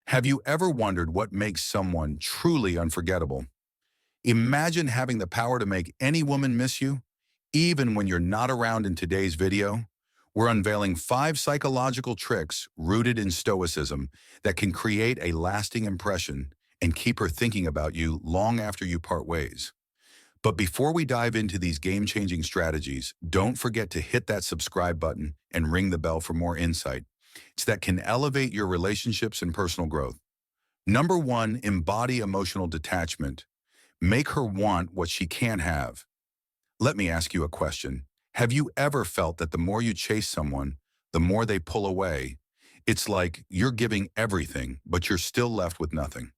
Have you ever wondered what makes someone truly unforgettable? Imagine having the power to make any woman miss you, even when you're not around. In today's video, we're unveiling 5 psychological tricks rooted in Stoicism that can create a lasting impression and keep her thinking about you long after you part ways. But before we dive into these game-changing strategies, don't forget to hit that subscribe button and ring the bell for more insight. That can elevate your relationships and personal growth. Number 1, embody emotional detachment. Make her want what she can't have. Let me ask you a question. Have you ever felt that the more you chase someone, the more they pull away? It's like you're giving everything, but you're still left with nothing.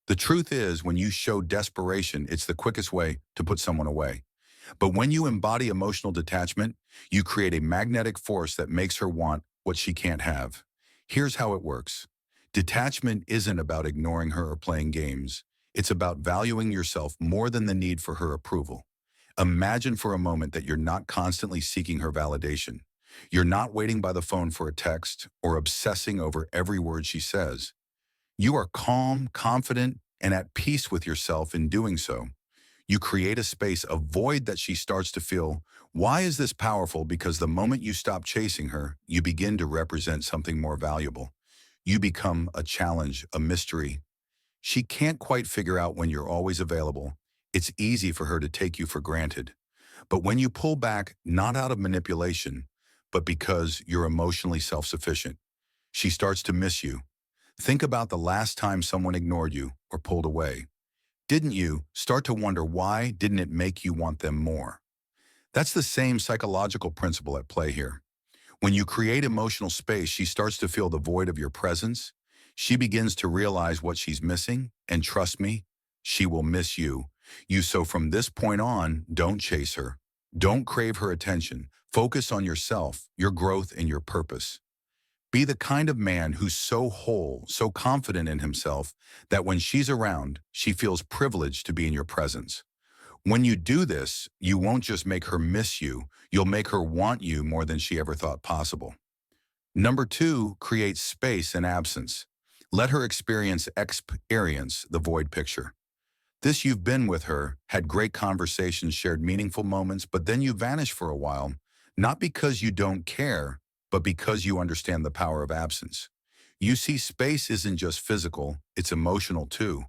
The truth is, when you show desperation, it's the quickest way to put someone away. But when you embody emotional detachment, you create a magnetic force that makes her want what she can't have. Here's how it works. Detachment isn't about ignoring her or playing games. It's about valuing yourself more than the need for her approval. Imagine for a moment that you're not constantly seeking her validation. You're not waiting by the phone for a text or obsessing over every word she says. You are calm, confident, and at peace with yourself in doing so. You create a space, a void that she starts to feel. Why is this powerful? Because the moment you stop chasing her, you begin to represent something more valuable. You become a challenge, a mystery. She can't quite figure out when you're always available. It's easy for her to take you for granted. But when you pull back, not out of manipulation, but because you're emotionally self-sufficient, she starts to miss you. Think about the last time someone ignored you or pulled away. Didn't you start to wonder why? Didn't it make you want them more? That's the same psychological principle at play here. When you create emotional space, she starts to feel the void of your presence. She begins to realize what she's missing, and trust me, she will miss you. So from this point on, don't chase her. Don't crave her attention. Focus on yourself, your growth, and your purpose. Be the kind of man who's so whole, so confident in himself, that when she's around, she feels privileged to be in your presence. When you do this, you won't just make her miss you, you'll make her want you more than she ever thought possible. Number 2, create space and absence. Let her experience the void picture. This: you've been with her, had great conversations, shared meaningful moments, but then you vanish for a while, not because you don't care, but because you understand the power of absence. You see, space isn't just physical, it's emotional too.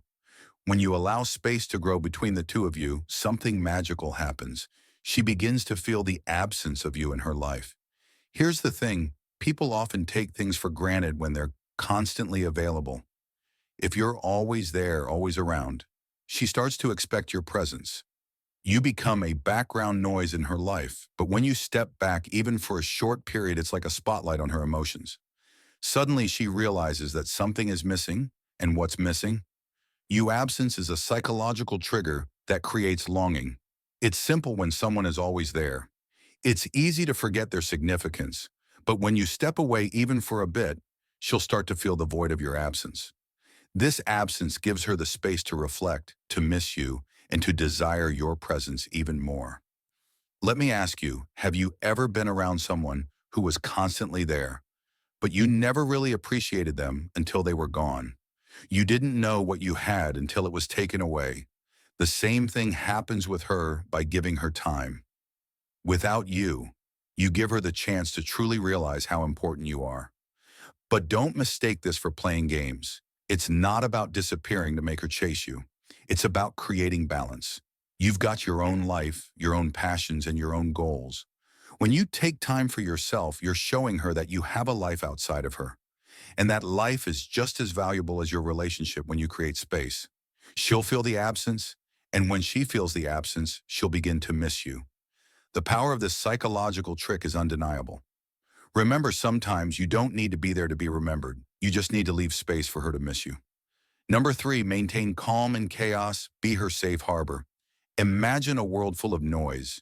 When you allow space to grow between the two of you, something magical happens. She begins to feel the absence of you in her life. Here's the thing, people often take things for granted when they're constantly available. If you're always there, always around, she starts to expect your presence. You become a background noise in her life, but when you step back, even for a short period, it's like a spotlight on her emotions. Suddenly she realizes that something is missing, and what's missing? Absence is a psychological trigger that creates longing. It's simple when someone is always there. It's easy to forget their significance, but when you step away even for a bit, she'll start to feel the void of your absence. This absence gives her the space to reflect, to miss you, and to desire your presence even more. Let me ask you, have you ever been around someone who was constantly there, but you never really appreciated them until they were gone? You didn't know what you had until it was taken away. The same thing happens with her by giving her time. Without you, you give her the chance to truly realize how important you are. But don't mistake this for playing games. It's not about disappearing to make her chase you. It's about creating balance. You've got your own life, your own passions, and your own goals. When you take time for yourself, you're showing her that you have a life outside of her. And that life is just as valuable as your relationship. When you create space, she'll feel the absence, and when she feels the absence, she'll begin to miss you. The power of this psychological trick is undeniable. Remember, sometimes you don't need to be there to be remembered. You just need to leave space for her to miss you. Number 3, maintain calm in chaos. Be her safe harbor. Imagine a world full of noise,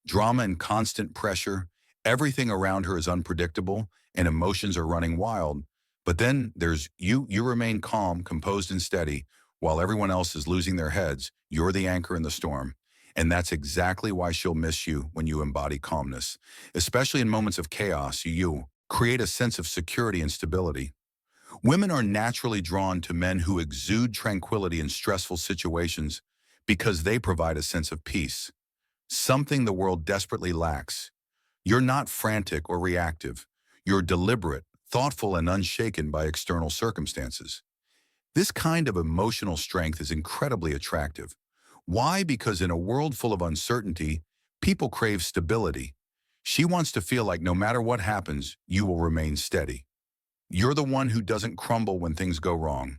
drama, and constant pressure. Everything around her is unpredictable, and emotions are running wild. But then there's you. You remain calm, composed, and steady. While everyone else is losing their heads, you're the anchor in the storm. And that's exactly why she'll miss you when you embody calmness. Especially in moments of chaos, you create a sense of security and stability. Women are naturally drawn to men who exude tranquility in stressful situations because they provide a sense of peace, something the world desperately lacks. You're not frantic or reactive. You're deliberate, thoughtful, and unshaken by external circumstances. This kind of emotional strength is incredibly attractive. Why? Because in a world full of uncertainty, people crave stability. She wants to feel like no matter what happens, you will remain steady. You're the one who doesn't crumble when things go wrong.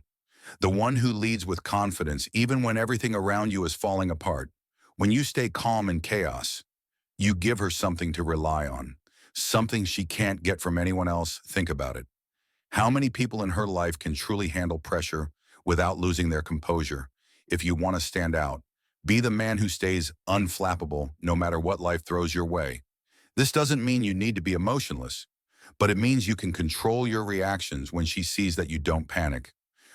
The one who leads with confidence even when everything around you is falling apart. When you stay calm in chaos, you give her something to rely on, something she can't get from anyone else. Think about it. How many people in her life can truly handle pressure without losing their composure? If you want to stand out, be the man who stays unflappable no matter what life throws your way. This doesn't mean you need to be emotionless, but it means you can control your reactions when she sees that you don't panic.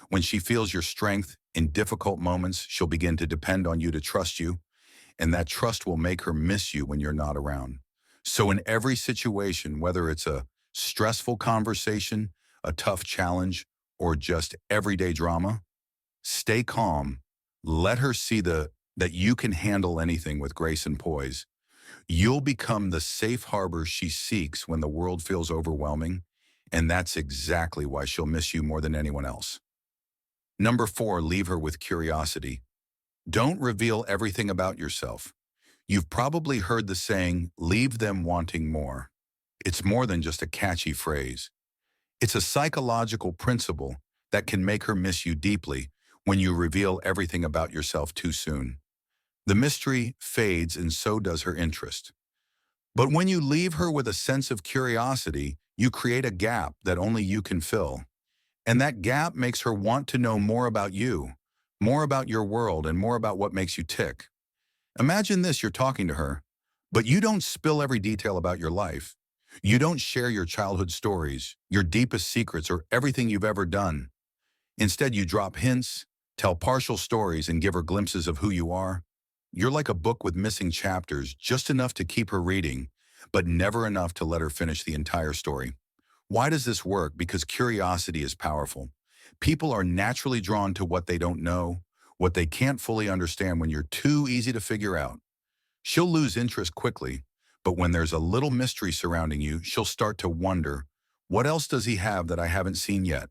When she feels your strength in difficult moments, she'll begin to depend on you to trust you, and that trust will make her miss you when you're not around. So in every situation, whether it's a stressful conversation, a tough challenge, or just everyday drama, stay calm. Let her see that you can handle anything with grace and poise. You'll become the safe harbor she seeks when the world feels overwhelming, and that's exactly why she'll miss you more than anyone else. Number 4, leave her with curiosity. Don't reveal everything about yourself. You've probably heard the saying, leave them wanting more. It's more than just a catchy phrase. It's a psychological principle that can make her miss you deeply when you reveal everything about yourself too soon. The mystery fades and so does her interest. But when you leave her with a sense of curiosity, you create a gap that only you can fill. And that gap makes her want to know more about you, more about your world, and more about what makes you tick. Imagine this, you're talking to her, but you don't spill every detail about your life. You don't share your childhood stories, your deepest secrets, or everything you've ever done. Instead, you drop hints, tell partial stories, and give her glimpses of who you are. You're like a book with missing chapters, just enough to keep her reading, but never enough to let her finish the entire story. Why does this work? Because curiosity is powerful. People are naturally drawn to what they don't know, what they can't fully understand when you're too easy to figure out. She'll lose interest quickly, but when there's a little mystery surrounding you, she'll start to wonder, what else does he have that I haven't seen yet?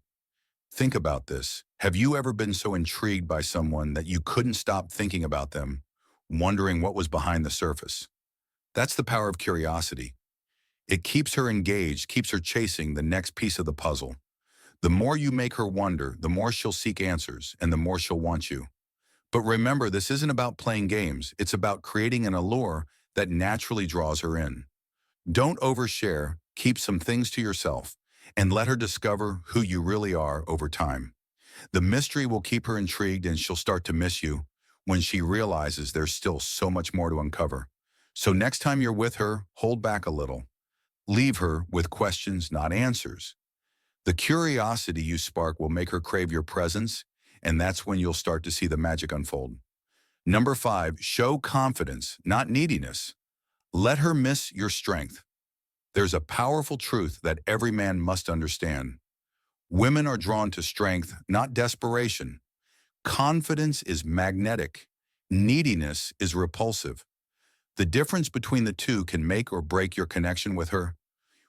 Think about this. Have you ever been so intrigued by someone that you couldn't stop thinking about them, wondering what was behind the surface? That's the power of curiosity. It keeps her engaged, keeps her chasing the next piece of the puzzle. The more you make her wonder, the more she'll seek answers, and the more she'll want you. But remember, this isn't about playing games. It's about creating an allure that naturally draws her in. Don't overshare, keep some things to yourself, and let her discover who you really are over time. The mystery will keep her intrigued and she'll start to miss you when she realizes there's still so much more to uncover. So next time you're with her, hold back a little. Leave her with questions, not answers. The curiosity you spark will make her crave your presence, and that's when you'll start to see the magic unfold. Number 5, show confidence, not neediness. Let her miss your strength. There's a powerful truth that every man must understand. Women are drawn to strength, not desperation. Confidence is magnetic. Neediness is repulsive. The difference between the two can make or break your connection with her.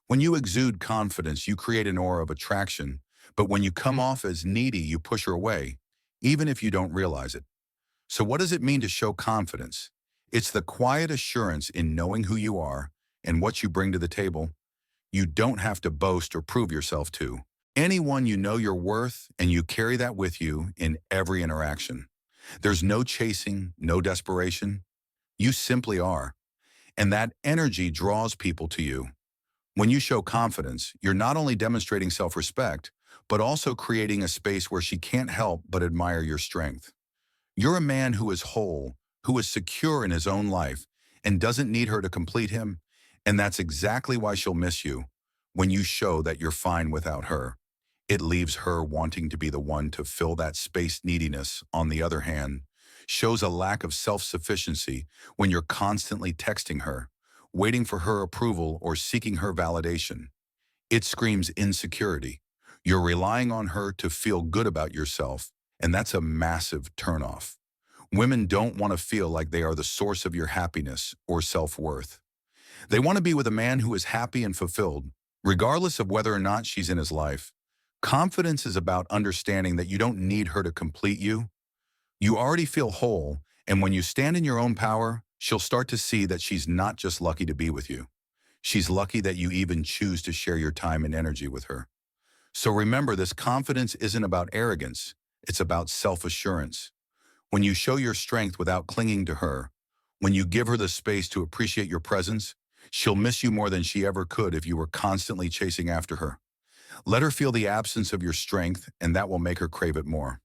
When you exude confidence, you create an aura of attraction, but when you come off as needy, you push her away, even if you don't realize it. So what does it mean to show confidence? It's the quiet assurance in knowing who you are and what you bring to the table. You don't have to boast or prove yourself to anyone. You know your worth, and you carry that with you in every interaction. There's no chasing, no desperation. You simply are. And that energy draws people to you. When you show confidence, you're not only demonstrating self-respect, but also creating a space where she can't help but admire your strength. You're a man who is whole, who is secure in his own life, and doesn't need her to complete him. And that's exactly why she'll miss you. When you show that you're fine without her, it leaves her wanting to be the one to fill that space. Neediness, on the other hand, shows a lack of self-sufficiency when you're constantly texting her, waiting for her approval or seeking her validation. It screams insecurity. You're relying on her to feel good about yourself, and that's a massive turnoff. Women don't want to feel like they are the source of your happiness or self-worth. They want to be with a man who is happy and fulfilled, regardless of whether or not she's in his life. Confidence is about understanding that you don't need her to complete you. You already feel whole, and when you stand in your own power, she'll start to see that she's not just lucky to be with you. She's lucky that you even choose to share your time and energy with her. So remember, this confidence isn't about arrogance. It's about self-assurance. When you show your strength without clinging to her, when you give her the space to appreciate your presence, she'll miss you more than she ever could if you were constantly chasing after her. Let her feel the absence of your strength, and that will make her crave it more.